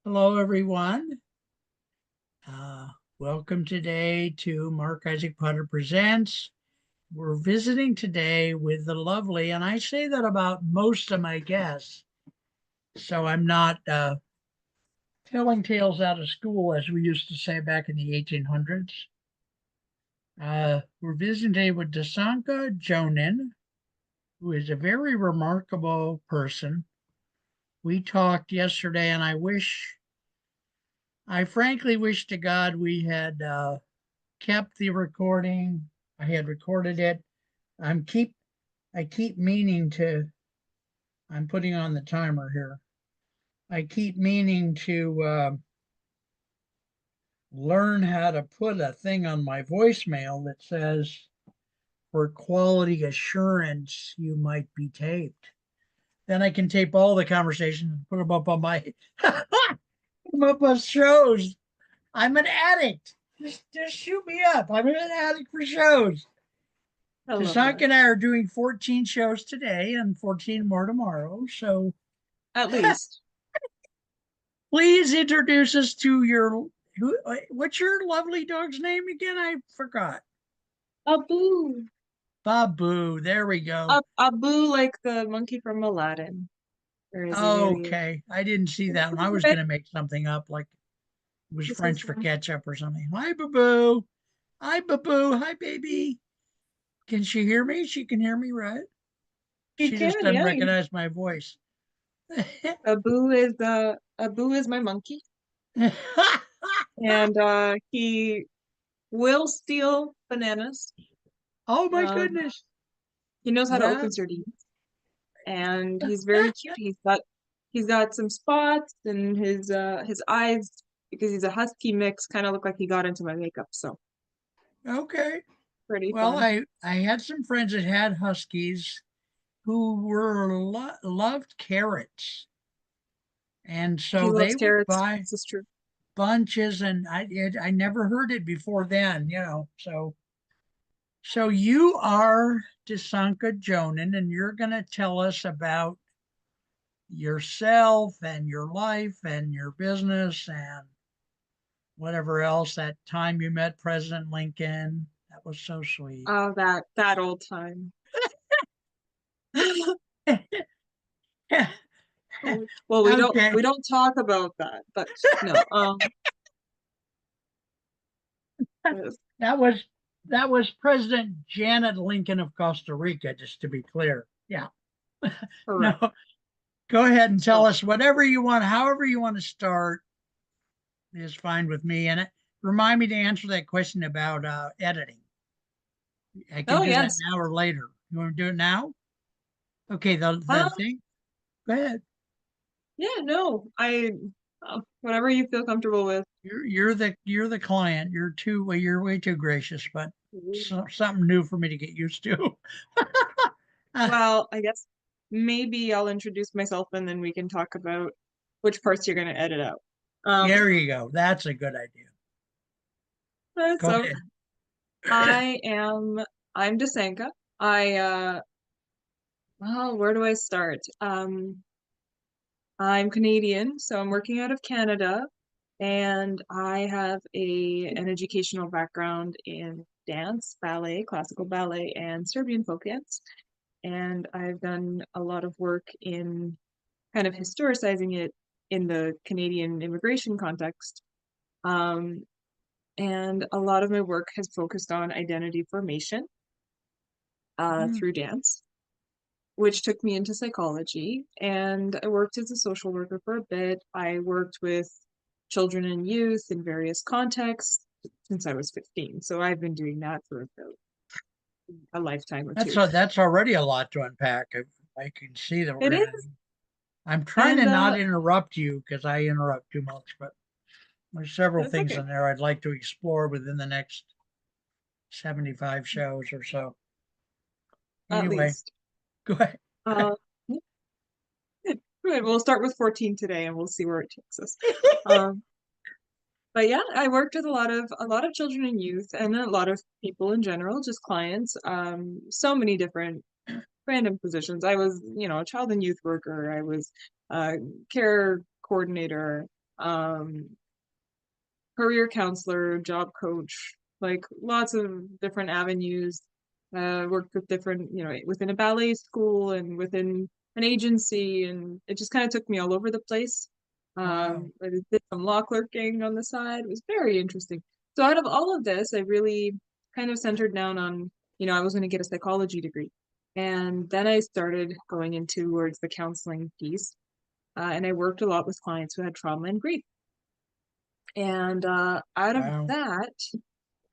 Hello, everyone. Uh, Welcome today to Mark Isaac Potter Presents. We're visiting today with the lovely, and I say that about most of my guests, so I'm not telling tales out of school, as we used to say back in the 1800s. We're visiting today with Desanka Djonin, who is a very remarkable person. We talked yesterday, and I frankly wish to God we had kept the recording. I had recorded it. I'm keep I keep meaning to. I'm putting on the timer here. I keep meaning to learn how to put a thing on my voicemail that says, "For quality assurance, you might be taped." Then I can tape all the conversations and put them up on my put them up on shows. I'm an addict. Just shoot me up. I'm an addict for shows. I love Desanka that. and I are doing 14 shows today and 14 more tomorrow. So At least. please introduce us to what's your lovely dog's name again? I forgot. Abu. Babu. There we go. Abu, like the monkey from Aladdin. Or is it really? Okay. I didn't see that one. I was going to make something up like it was This was French for ketchup or something. Hi, Babu. Hi, Babu. Hi, baby. Can she hear me? She can hear me, right? he She just can, doesn't yeah. recognize my voice. Abu is my monkey, and he will steal bananas. Oh my Um, goodness. he knows how to Well, open sardines, and he's very cute. He's got some spots, and his eyes, because he's a husky mix, kind of look like he got into my makeup. So okay. pretty Well, fun. I had some friends that had huskies who loved carrots, and He so loves they would carrots. buy This is true. bunches, and I never heard it before then, So you are Desanka Jonan, and you're going to tell us about yourself and your life and your business and whatever else. That time you met President Lincoln, that was so sweet. Oh, that old time. Well, we don't Okay. we don't talk about that, but no. Yes, That was that was President Janet Lincoln of Costa Rica, just to be clear. Yeah. No, correct. go ahead and tell So, us whatever you want, however you want to start is fine with me. And remind me to answer that question about editing. I can oh do that yes. now or later. You want to do it now? Okay, the Um, thing. Go ahead. yeah, no. Whatever you feel comfortable with. You're the client. You're way too gracious, but something new for me to get used to. Well, I guess maybe I'll introduce myself and then we can talk about which parts you're going to edit out. Um, There you go. That's a good idea. Go so ahead. I'm Desanka. Well, where do I start? I'm Canadian, so I'm working out of Canada, and I have an educational background in dance, ballet, classical ballet, and Serbian folk dance. And I've done a lot of work in kind of historicizing it in the Canadian immigration context. Um, and a lot of my work has focused on identity formation through dance, which took me into psychology. And I worked as a social worker for a bit. I worked with children and youth in various contexts since I was 15. So I've been doing that for about a lifetime or two. That's already a lot to unpack. I can see that It we're gonna. is. I'm trying to And not interrupt you because I interrupt too much, but there's several that's things okay, in there I'd like to explore within the next 75 shows or so. at Anyway, least. go ahead. Uh, Good. We'll start with 14 today and we'll see where it takes us. Um, but yeah, I worked with a lot of children and youth and a lot of people in general, just clients. So many different random positions. I was, a child and youth worker. I was a care coordinator. um, career counselor, job coach, like lots of different avenues. Worked with different, within a ballet school and within an agency, and it just kind of took me all over the place. Wow. I did some law clerking on the side. It was very interesting. So out of all of this, I really kind of centered down on, I was going to get a psychology degree. And then I started going into towards the counseling piece. And I worked a lot with clients who had trauma and grief. And out of Wow. that,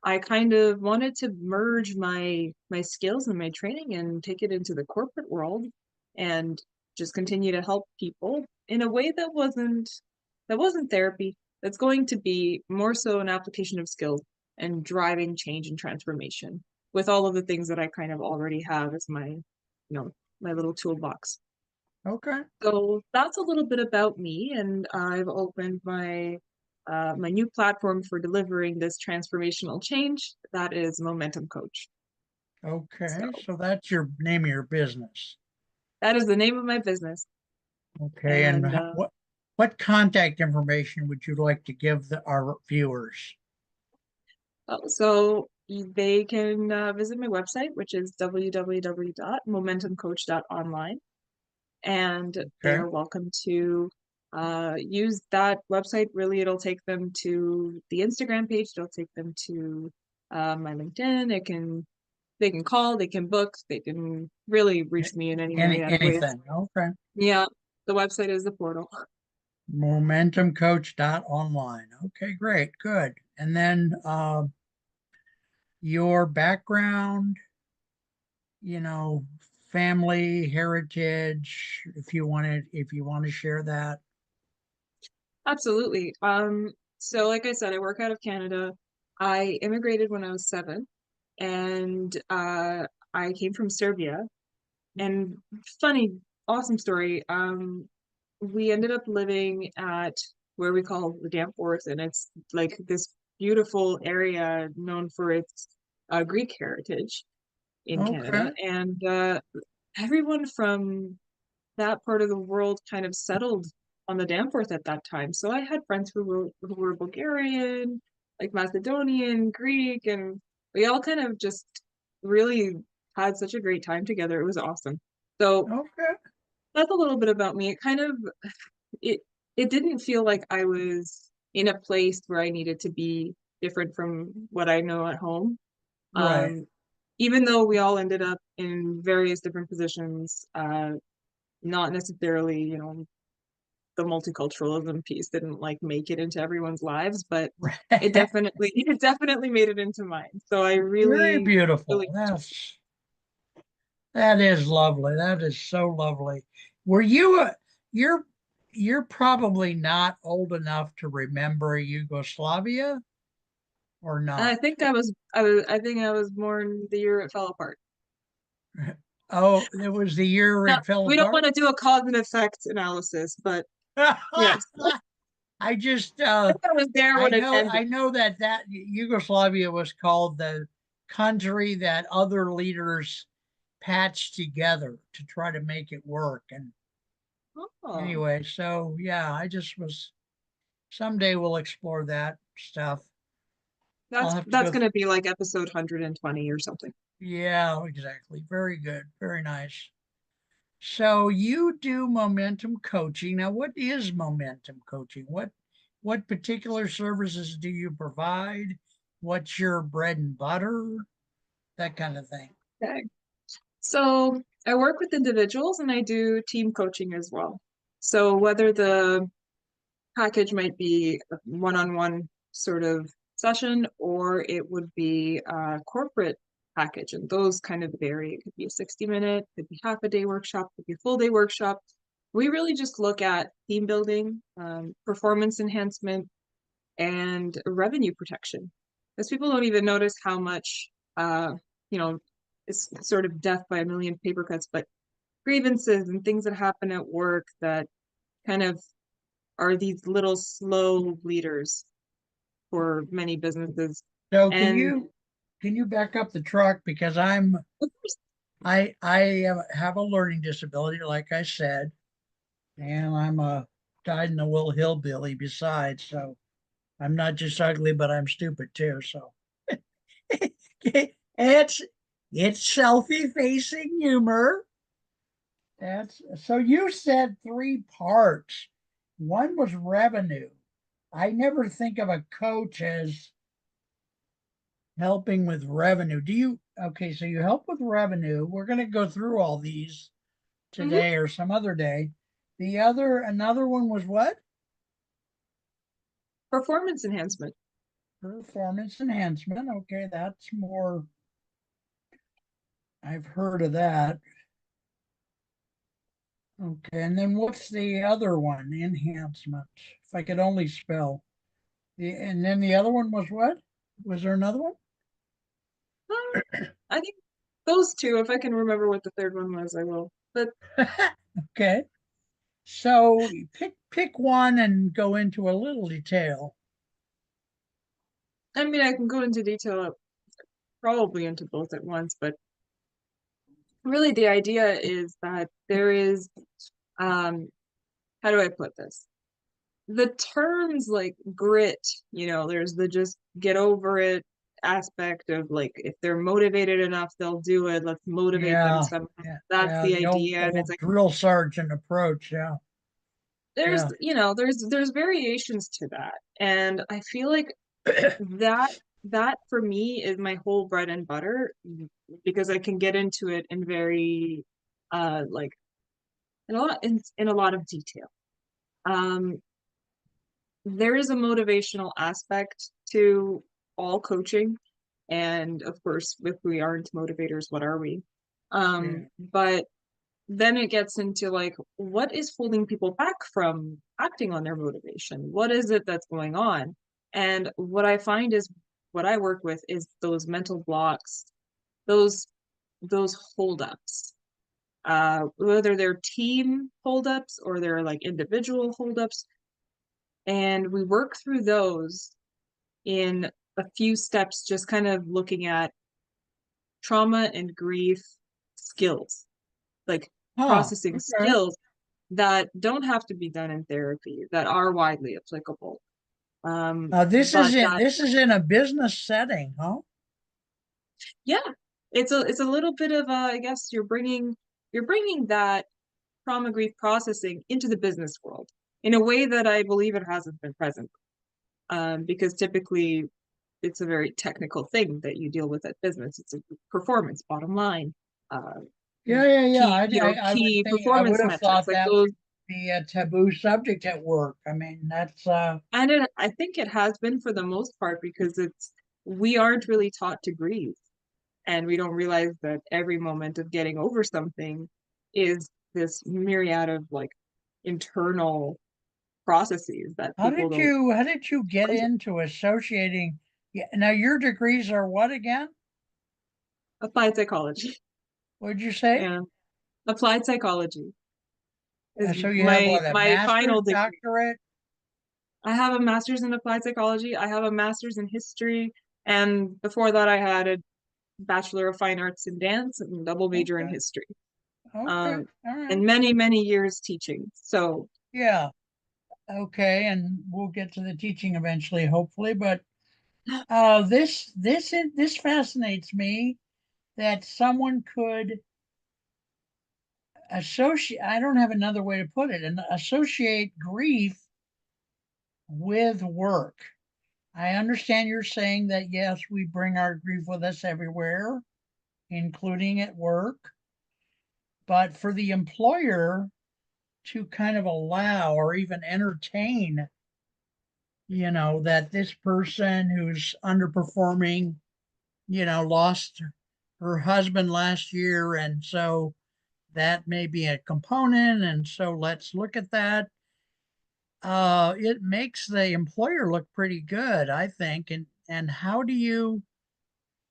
I kind of wanted to merge my skills and my training and take it into the corporate world and just continue to help people in a way that wasn't therapy. That's going to be more so an application of skills and driving change and transformation with all of the things that I kind of already have as my little toolbox. Okay. So that's a little bit about me, and I've opened my new platform for delivering this transformational change. That is Momentum Coach. So Okay. So that's your name of your business. that is the name of my business. Okay. And And what contact information would you like to give our viewers? so they can visit my website, which is www.momentumcoach.online, and they Okay. are welcome to use that website. Really, it'll take them to the Instagram page. It'll take them to my LinkedIn. They can call, they can book, they can really reach me in any ways. Anything. Okay. Yeah, the website is the portal. Momentumcoach.online. Okay, great. Good. And then your background, you know, family, heritage, if you want to share that. Absolutely. So like I said, I work out of Canada. I immigrated when I was 7, and I came from Serbia. And funny, awesome story. We ended up living at where we call the Danforth, and it's like this beautiful area known for its Greek heritage in Canada. Okay. And everyone from that part of the world kind of settled on the Danforth at that time. So I had friends who were Bulgarian, like Macedonian, Greek, and we all kind of just really had such a great time together. It was awesome. So Okay. that's a little bit about me. It it didn't feel like I was in a place where I needed to be different from what I know at home. Right. Um, Even though we all ended up in various different positions, not necessarily, the multiculturalism piece didn't like make it into everyone's lives, but it definitely it definitely made it into mine. So I Very really, beautiful. really That is lovely. That is so lovely. Were you you're you're probably not old enough to remember Yugoslavia or I not? think I think I was born the year it fell apart. Oh, it was the year Now, it fell we don't want apart. to do a cause and effect analysis, but yes, I just I was there when it ended. I know that Yugoslavia was called the country that other leaders patched together to try to make it work. And Oh, anyway, so yeah, I just was someday we'll explore that stuff. I'll that's have to that's go. gonna be like episode 120 or something. Yeah, exactly. Very good. Very nice. So you do momentum coaching. Now, what is momentum coaching? What particular services do you provide? What's your bread and butter? That kind of thing. Okay. So I work with individuals and I do team coaching as well. So whether the package might be a one-on-one sort of session, or it would be a corporate package, and those kind of vary. It could be a 60-minute, could be half a day workshop, could be a full day workshop. We really just look at team building, performance enhancement, and revenue protection. Because people don't even notice how much, you know, it's sort of death by a million paper cuts, but grievances and things that happen at work that kind of are these little slow bleeders for many businesses. So And can you back up the truck because I have a learning disability, like I said, and I'm a dyed in the wool hillbilly besides. So I'm not just ugly, but I'm stupid too. So it's selfie facing humor. That's so you said three parts. One was revenue. I never think of a coach as helping with revenue. Do you? Okay, so you help with revenue. We're going to go through all these Mhm. today or some other day. Another one was what? Performance enhancement. Performance enhancement. Okay, that's more, I've heard of that. Okay, and then what's the other one? Enhancement. If I could only spell. And then the other one was what? Was there another one? Um, I think those two, if I can remember what the third one was, I will. But Okay. So pick one and go into a little detail. I mean, I can go into detail, probably into both at once, but really the idea is that there is, um, how do I put this? The terms like grit, there's the just get over it aspect of like if they're motivated enough, they'll do it. Let's motivate them Yeah, somehow. yeah, That's yeah. the The old idea. And it's old like drill sergeant approach. Yeah, there's, yeah. there's variations to that. And I feel like that that for me is my whole bread and butter because I can get into it in very like in a lot of detail. Um, there is a motivational aspect to all coaching. And of course, if we aren't motivators, what are we? Yeah. But then it gets into like, what is holding people back from acting on their motivation? What is it that's going on? And what I find is what I work with is those mental blocks, those those holdups. Whether they're team holdups or they're like individual holdups, and we work through those in a few steps, just kind of looking at trauma and grief skills, like Huh. processing Okay. skills that don't have to be done in therapy, that are widely applicable. But that, This is in a business setting, huh? yeah, it's a little bit of I guess you're bringing that trauma grief processing into the business world in a way that I believe it hasn't been present. Because typically it's a very technical thing that you deal with at business. It's a performance, bottom line, uh, Yeah, yeah, yeah. key, I would key think I would performance have metrics thought like that those. would be a taboo subject at work. I mean, that's And I think it has been for the most part because we aren't really taught to grieve, and we don't realize that every moment of getting over something is this myriad of like internal processes that people don't. how did you get into associating? Yeah, now your degrees are what again? Applied psychology. What'd you say? And applied psychology is So you have my what, a my master's, final degree. doctorate? I have a master's in applied psychology. I have a master's in history, and before that, I had a bachelor of fine arts in dance and double major in Okay, history. okay, Um, all right. and many years teaching. So Yeah, okay, and we'll get to the teaching eventually, hopefully. But this fascinates me that someone could associate. I don't have another way to put it, and associate grief with work. I understand you're saying that yes, we bring our grief with us everywhere, including at work. But for the employer to kind of allow or even entertain, that this person who's underperforming, lost her husband last year. And so that may be a component. And so let's look at that. It makes the employer look pretty good, I think. And how do you,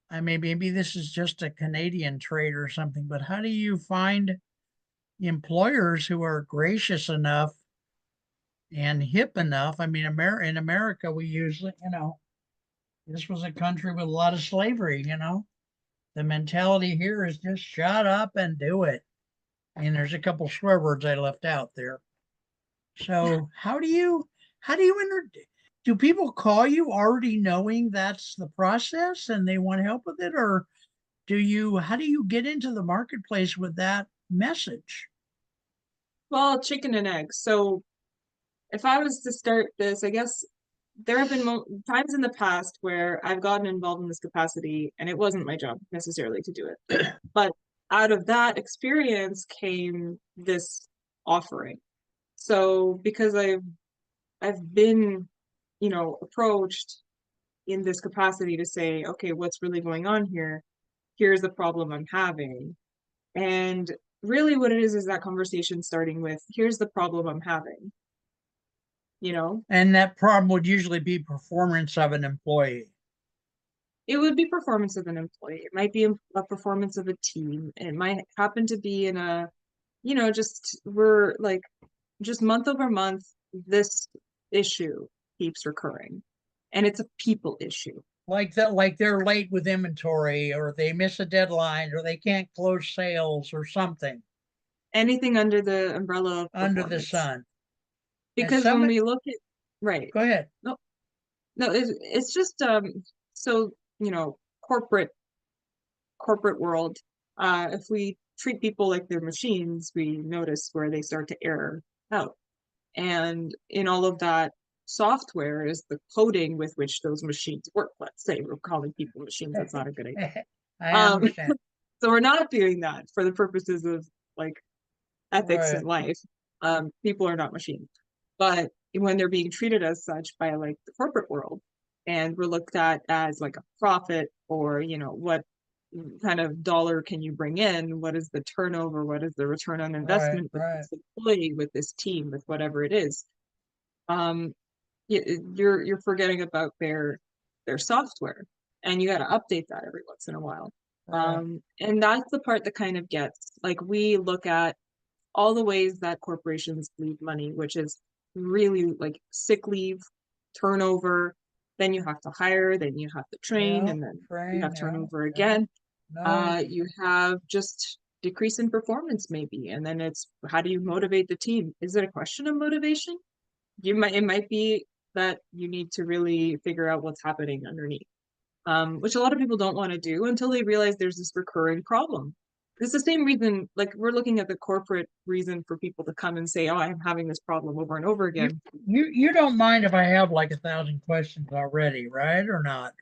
I mean, maybe this is just a Canadian trait or something, but how do you find employers who are gracious enough and hip enough? I mean, in America, we usually, this was a country with a lot of slavery, The mentality here is just shut up and do it. And there's a couple swear words I left out there. So how do you do people call you already knowing that's the process and they want help with it, or how do you get into the marketplace with that message? Well, chicken and egg. So if I was to start this, I guess there have been times in the past where I've gotten involved in this capacity and it wasn't my job necessarily to do it. But out of that experience came this offering. So because I've been, approached in this capacity to say, okay, what's really going on here? Here's the problem I'm having. And really what it is that conversation starting with, here's the problem I'm having, you know? And that problem would usually be performance of an employee. It would be performance of an employee. It might be a performance of a team. It might happen to be in a, just we're like just month over month, this issue keeps recurring. And it's a people issue. Like that, like they're late with inventory, or they miss a deadline, or they can't close sales, or something Anything under the umbrella of under the performance. sun. And Because when we look at, right, go ahead. no, no, it's just so, corporate world, if we treat people like they're machines, we notice where they start to error out. And in all of that software is the coding with which those machines work. Let's say we're calling people machines. That's not a good idea. I Um, understand. so we're not doing that for the purposes of like ethics Right, in life. People are not machines. But when they're being treated as such by like the corporate world, and we're looked at as like a profit, or what kind of dollar can you bring in? What is the turnover? What is the return on right, investment with right, this employee, with this team, with whatever it is? Um, you're forgetting about their software, and you got to update that every once in a while. right. And that's the part that kind of gets like we look at all the ways that corporations leave money, which is really like sick leave, turnover, then you have to hire, then you have to train, Yeah, and then you train, have yeah, turnover yeah. again. No, You have just decrease in performance maybe, and then it's how do you motivate the team? Is it a question of motivation? It might be that you need to really figure out what's happening underneath, which a lot of people don't want to do until they realize there's this recurring problem. It's the same reason, like we're looking at the corporate reason for people to come and say, "Oh, I'm having this problem over and over you again." you don't mind if I have like 1,000 questions already, right, or not?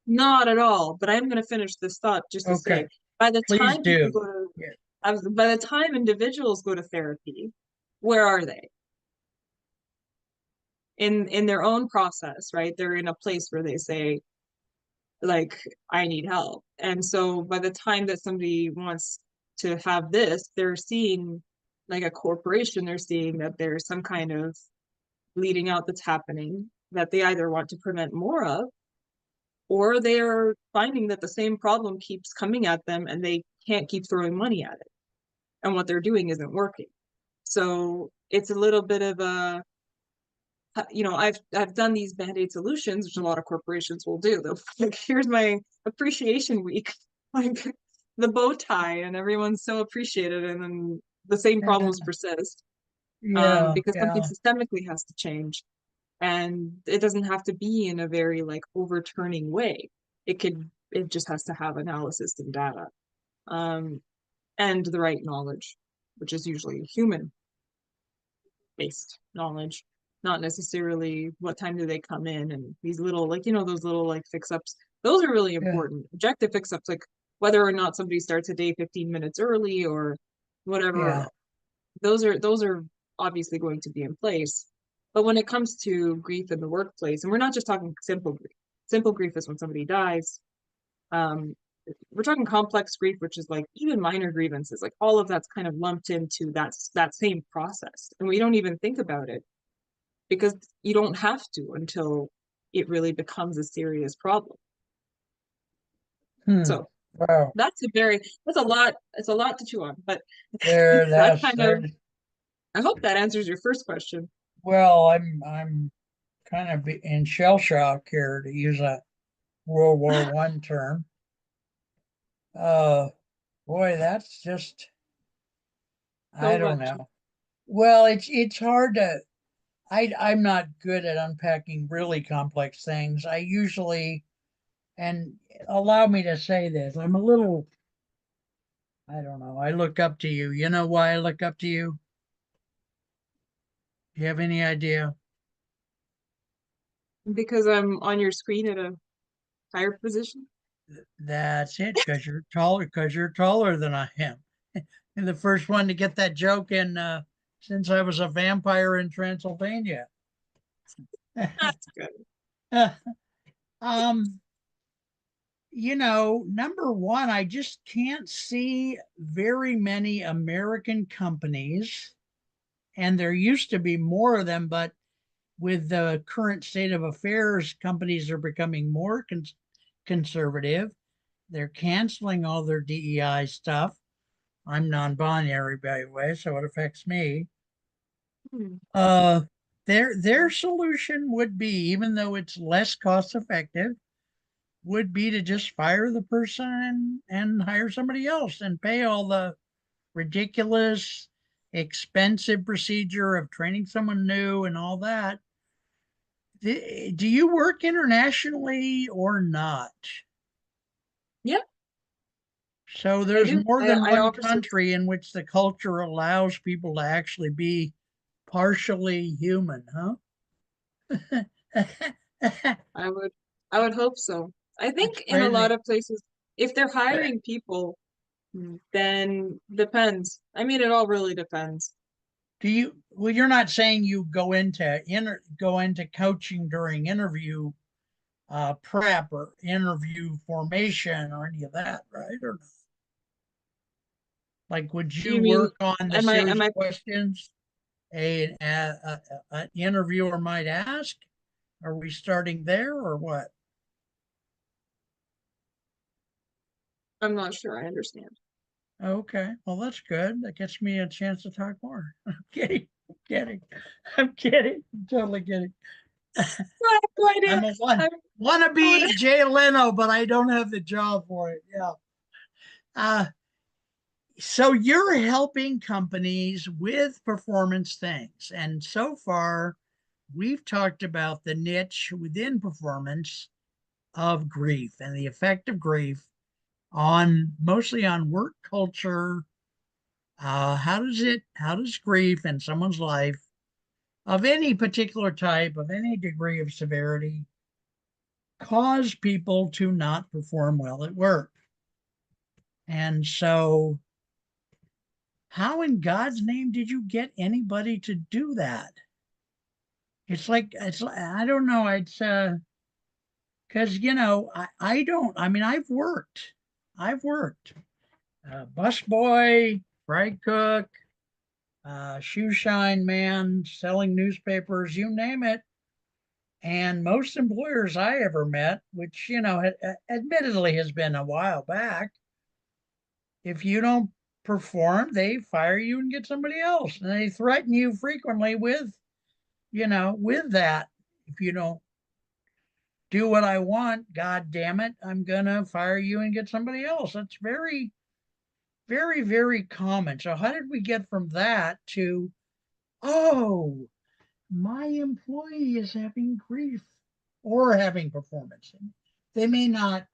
Not at all. But I'm going to finish this thought just to Okay, say, by the please time people do. go to, Yeah. by the time individuals go to therapy, where are they? In their own process, right? They're in a place where they say, like, I need help. And so by the time that somebody wants to have this, they're seeing like a corporation, they're seeing that there's some kind of bleeding out that's happening that they either want to prevent more of, or they're finding that the same problem keeps coming at them and they can't keep throwing money at it. And what they're doing isn't working. So it's a little bit of a, I've done these band-aid solutions, which a lot of corporations will do. They'll like, here's my appreciation week, like the bow tie, and everyone's so appreciated, and then the same problems persist. Yeah, Because something yeah, systemically has to change. And it doesn't have to be in a very like overturning way. It just has to have analysis and data. Um, and the right knowledge, which is usually human based knowledge, not necessarily what time do they come in and these little like those little like fix ups. Those are really yeah, important. Objective fix ups, like whether or not somebody starts a day 15 minutes early or whatever, yeah. those are obviously going to be in place. But when it comes to grief in the workplace, and we're not just talking simple grief. Simple grief is when somebody dies. Um, we're talking complex grief, which is like even minor grievances, like all of that's kind of lumped into that same process. And we don't even think about it because you don't have to until it really becomes a serious problem. Hmm. So Wow. that's a lot, it's a lot to chew on, but There, that's that's kind of, there. I hope that answers your first question. Well, I'm kind of in shell shock here, to use a World War I term. Uh, boy, that's just, So I don't much. know. Well, it's hard to. I'm not good at unpacking really complex things. I usually, and allow me to say this, I'm a little, I don't know, I look up to you. You know why I look up to you? Do you have any idea? Because I'm on your screen at a higher position. That's it, because you're taller than I am. And the first one to get that joke in since I was a vampire in Transylvania. That's good. um, number one, I just can't see very many American companies, and there used to be more of them, but with the current state of affairs, companies are becoming more conservative. They're canceling all their DEI stuff. I'm non-binary, by the way, so it affects me. Hmm. Uh, their solution would be, even though it's less cost effective, would be to just fire the person and hire somebody else and pay all the ridiculous, expensive procedure of training someone new and all that. Do you work internationally or not? Yep, So I there's do. more I, than I one offer some. country in which the culture allows people to actually be partially human, huh? I would I would hope so. I That's think in a lot crazy. of places, if they're hiring people, then depends. I mean, it all really depends. Well, you're not saying you go into coaching during interview prep or interview formation or any of that, right? Or like, would Do you you mean work on the am series I of questions an interviewer might ask? Are we starting there or what? I'm not sure I understand. Okay, well, that's good. That gets me a chance to talk more. I'm kidding. I'm kidding. I'm kidding. I'm totally kidding. I have no idea. I'm a one I'm, I would wannabe Jay Leno, but I don't have the job for it. Yeah. Uh, so you're helping companies with performance things. And so far, we've talked about the niche within performance of grief and the effect of grief on mostly on work culture. How does grief in someone's life of any particular type, of any degree of severity, cause people to not perform well at work? And so, how in God's name did you get anybody to do that? I don't know. It's because I don't. I mean, I've worked busboy, fry cook, shoe shine man, selling newspapers, you name it. And most employers I ever met, which admittedly has been a while back, if you don't perform, they fire you and get somebody else, and they threaten you frequently with that. If you don't do what I want, God damn it, I'm gonna fire you and get somebody else. That's very, very, very common. So how did we get from that to, oh, my employee is having grief or having performance? They may not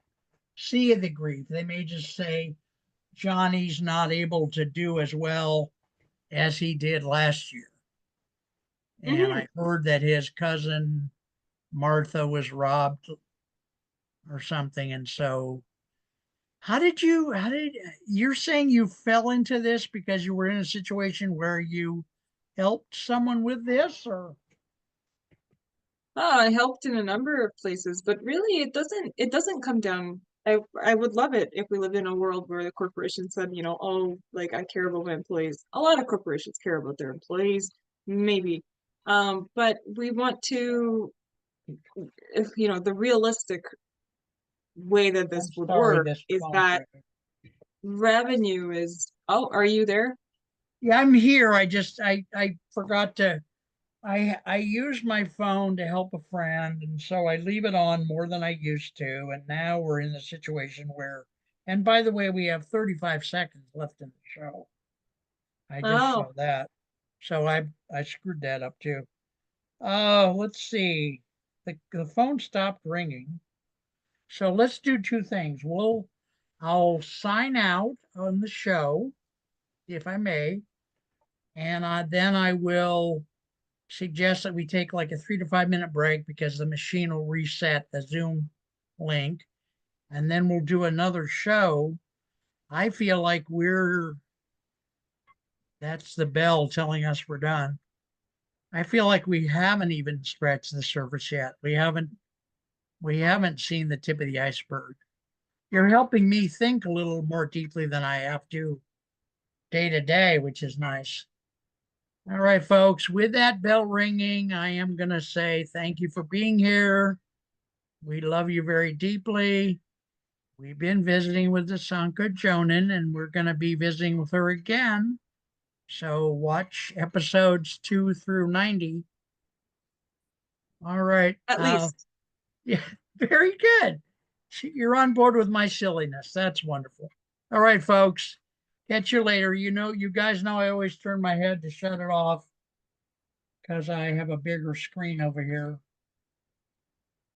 see the grief. They may just say Johnny's not able to do as well as he did last year. And Mhm. I heard that his cousin Martha was robbed or something. And so, how did, you're saying you fell into this because you were in a situation where you helped someone with this, or? I helped in a number of places, but really it doesn't come down. I would love it if we lived in a world where the corporation said, oh, like I care about my employees. A lot of corporations care about their employees, maybe. But we want to, if the realistic way that I'm this would sorry, work this is phone's that ringing. revenue is, oh, are you there? Yeah, I'm here. I forgot to I use my phone to help a friend, and so I leave it on more than I used to. And now we're in the situation where, and by the way, we have 35 seconds left in the show. I just Oh, saw that. So I screwed that up too. Let's see. The phone stopped ringing. So let's do two things. I'll sign out on the show, if I may, and then I will suggest that we take like a 3 to 5 minute break because the machine will reset the Zoom link, and then we'll do another show. I feel like that's the bell telling us we're done. I feel like we haven't even scratched the surface yet. We haven't seen the tip of the iceberg. You're helping me think a little more deeply than I have to day to day, which is nice. All right, folks, with that bell ringing, I am going to say thank you for being here. We love you very deeply. We've been visiting with Desanka Djonin, and we're going to be visiting with her again. So watch episodes 2 through 90. All right. At least. Yeah, very good. You're on board with my silliness. That's wonderful. All right, folks. Catch you later. You guys know I always turn my head to shut it off because I have a bigger screen over here.